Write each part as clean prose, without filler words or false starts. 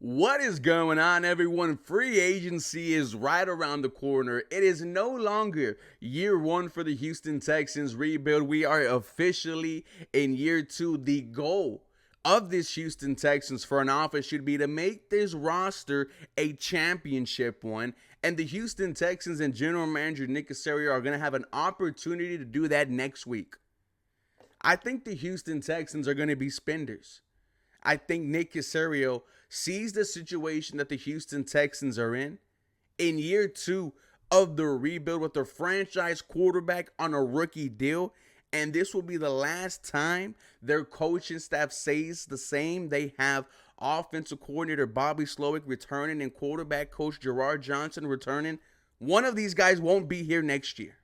What is going on, everyone? Free agency is right around the corner. It is no longer year one for the Houston Texans rebuild. We are officially in year two. The goal of this Houston Texans front office should be to make this roster a championship one. And the Houston Texans and general manager Nick Caserio are going to have an opportunity to do that next week. I think the Houston Texans are going to be spenders. I think Nick Caserio sees the situation that the Houston Texans are in year two of the rebuild with their franchise quarterback on a rookie deal. And this will be the last time their coaching staff says the same. They have offensive coordinator Bobby Slowick returning and quarterback coach Gerard Johnson returning. One of these guys won't be here next year.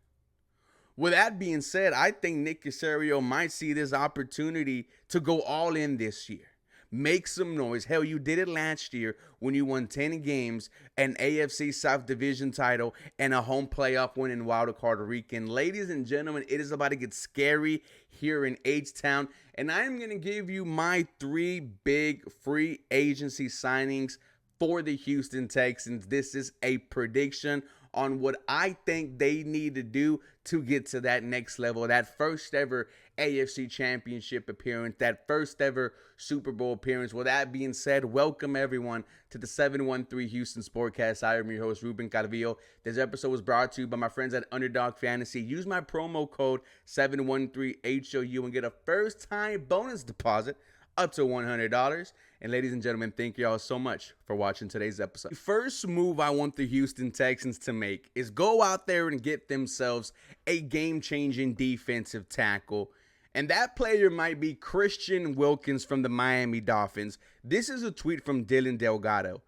With that being said, I think Nick Caserio might see this opportunity to go all in this year. Make some noise. Hell, you did it last year when you won 10 games, an AFC South Division title, and a home playoff win in Wild Card Weekend. Ladies and gentlemen, it is about to get scary here in H-Town, and I'm going to give you my 3 big free agency signings for the Houston Texans. This is a prediction on what I think they need to do to get to that next level, that first ever AFC Championship appearance, that first ever Super Bowl appearance. With that being said, welcome everyone to the 713 Houston Sportcast. I am your host, Ruben Calvillo. This episode was brought to you by my friends at Underdog Fantasy. Use my promo code 713HOU and get a first-time bonus deposit up to $100. And ladies and gentlemen, thank you all so much for watching today's episode. The first move I want the Houston Texans to make is go out there and get themselves a game-changing defensive tackle. And that player might be Christian Wilkins from the Miami Dolphins. This is a tweet from Dylan Delgado.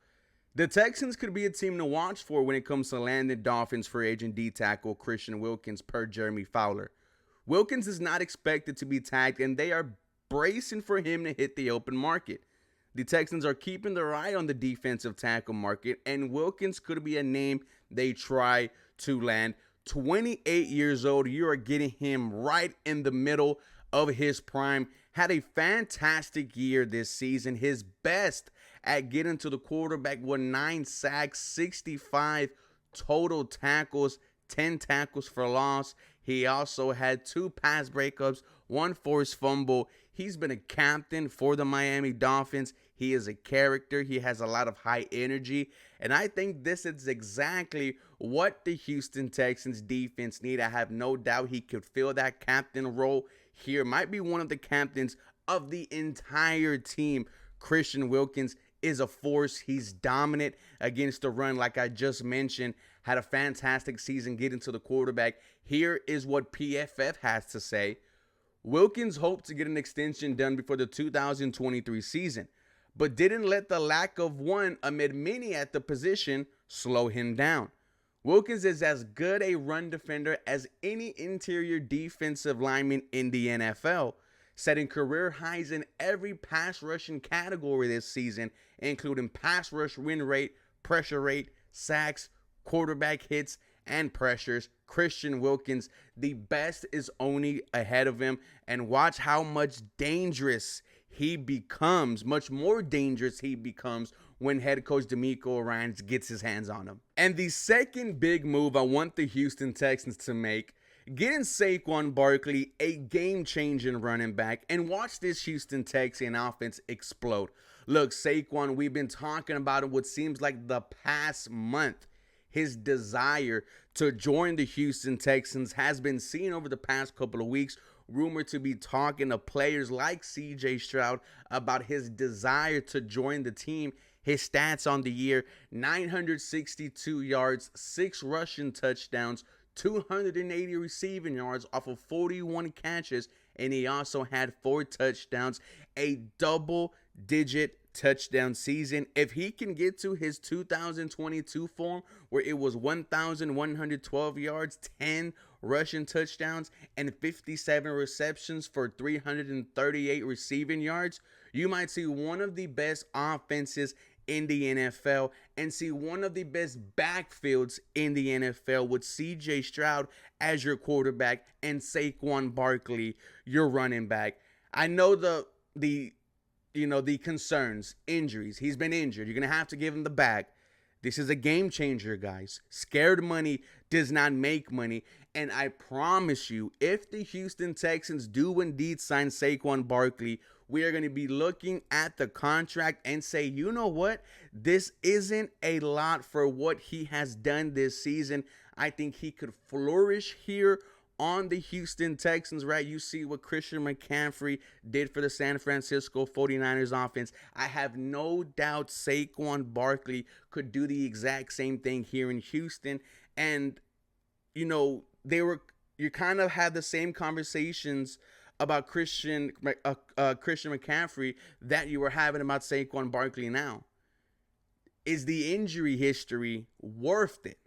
The Texans could be a team to watch for when it comes to landing Dolphins free agent D tackle Christian Wilkins per Jeremy Fowler. Wilkins is not expected to be tagged, and they are bracing for him to hit the open market. The Texans are keeping their eye on the defensive tackle market, and Wilkins could be a name they try to land. 28 years old, you are getting him right in the middle of his prime. Had a fantastic year this season, his best at getting to the quarterback with 9 sacks, 65 total tackles, 10 tackles for loss. He also had 2 pass breakups, 1 forced fumble. He's been a captain for the Miami Dolphins. He is a character. He has a lot of high energy. And I think this is exactly what the Houston Texans defense need. I have no doubt he could fill that captain role here. Might be one of the captains of the entire team. Christian Wilkins is a force. He's dominant against the run, like I just mentioned. Had a fantastic season getting to the quarterback. Here is what PFF has to say. Wilkins hoped to get an extension done before the 2023 season, but didn't let the lack of one amid many at the position slow him down. Wilkins is as good a run defender as any interior defensive lineman in the NFL, setting career highs in every pass rushing category this season, including pass rush win rate, pressure rate, sacks, quarterback hits, and pressures. Christian Wilkins, the best is only ahead of him, and watch how much dangerous he becomes, much more dangerous he becomes when head coach DeMeco Ryans gets his hands on him. And the second big move I want the Houston Texans to make, getting Saquan Barkley, a game-changing running back, and watch this Houston Texan offense explode. Look, Saquon, we've been talking about it what seems like the past month. His desire to join the Houston Texans has been seen over the past couple of weeks. Rumored to be talking to players like CJ Stroud about his desire to join the team. His stats on the year: 962 yards, 6 rushing touchdowns, 280 receiving yards off of 41 catches, and he also had 4 touchdowns, a double-digit touchdown season. If he can get to his 2022 form where it was 1,112 yards, 10 rushing touchdowns, and 57 receptions for 338 receiving yards, you might see one of the best offenses in the NFL and see one of the best backfields in the NFL with CJ Stroud as your quarterback and Saquon Barkley your running back. I know the the concerns, injuries. He's been injured. You're going to have to give him the bag. This is a game changer, guys. Scared money does not make money. And I promise you, if the Houston Texans do indeed sign Saquon Barkley, we are going to be looking at the contract and say, you know what? This isn't a lot for what he has done this season. I think he could flourish here on the Houston Texans, right? You see what Christian McCaffrey did for the San Francisco 49ers offense. I have no doubt Saquon Barkley could do the exact same thing here in Houston. And, you kind of had the same conversations about Christian McCaffrey that you were having about Saquon Barkley now. Is the injury history worth it?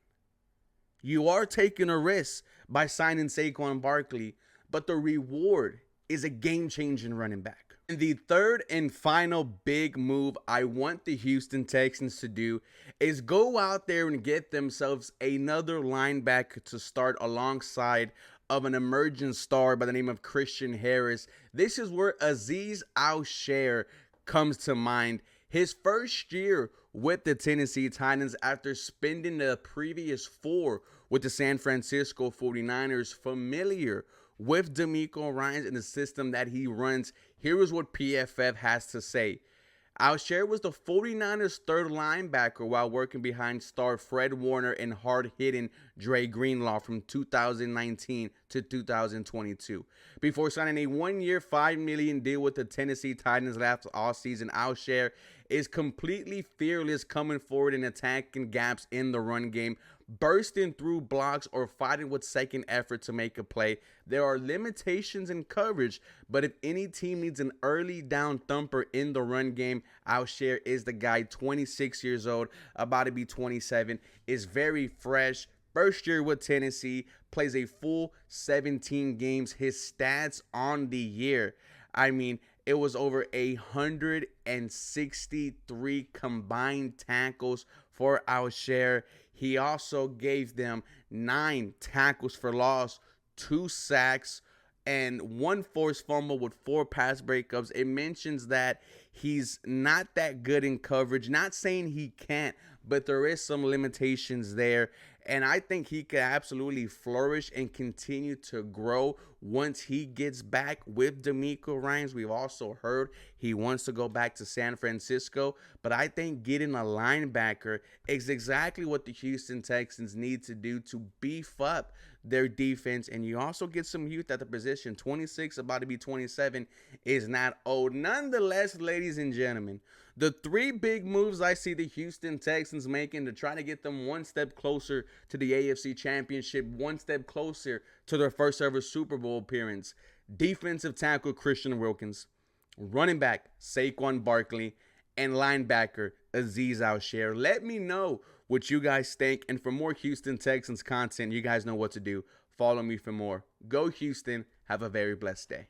You are taking a risk by signing Saquon Barkley, but the reward is a game-changing running back. And the third and final big move I want the Houston Texans to do is go out there and get themselves another linebacker to start alongside of an emerging star by the name of Christian Harris. This is where Azeez Alare comes to mind. His first year with the Tennessee Titans after spending the previous 4 with the San Francisco 49ers, familiar with DeMeco Ryans and the system that he runs. Here is what PFF has to say. Alare was the 49ers' third linebacker while working behind star Fred Warner and hard-hitting Dre Greenlaw from 2019 to 2022. Before signing a 1-year, $5 million deal with the Tennessee Titans last offseason, Alare is completely fearless coming forward and attacking gaps in the run game, bursting through blocks or fighting with second effort to make a play. There are limitations in coverage, but if any team needs an early down thumper in the run game, Alare is the guy. 26 years old, about to be 27, is very fresh. First year with Tennessee, plays a full 17 games. His stats on the year, it was over 163 combined tackles for Alare. He also gave them 9 tackles for loss, 2 sacks, and 1 forced fumble with 4 pass breakups. It mentions that he's not that good in coverage. Not saying he can't, but there is some limitations there. And I think he could absolutely flourish and continue to grow once he gets back with DeMeco Ryans. We've also heard he wants to go back to San Francisco. But I think getting a linebacker is exactly what the Houston Texans need to do to beef up their defense. And you also get some youth at the position. 26, about to be 27, is not old. Nonetheless, ladies and gentlemen, the 3 big moves I see the Houston Texans making to try to get them one step closer to the AFC Championship, one step closer to their first ever Super Bowl appearance. Defensive tackle Christian Wilkins, running back Saquon Barkley, and linebacker Azeez Alare. Let me know what you guys think. And for more Houston Texans content, you guys know what to do. Follow me for more. Go Houston. Have a very blessed day.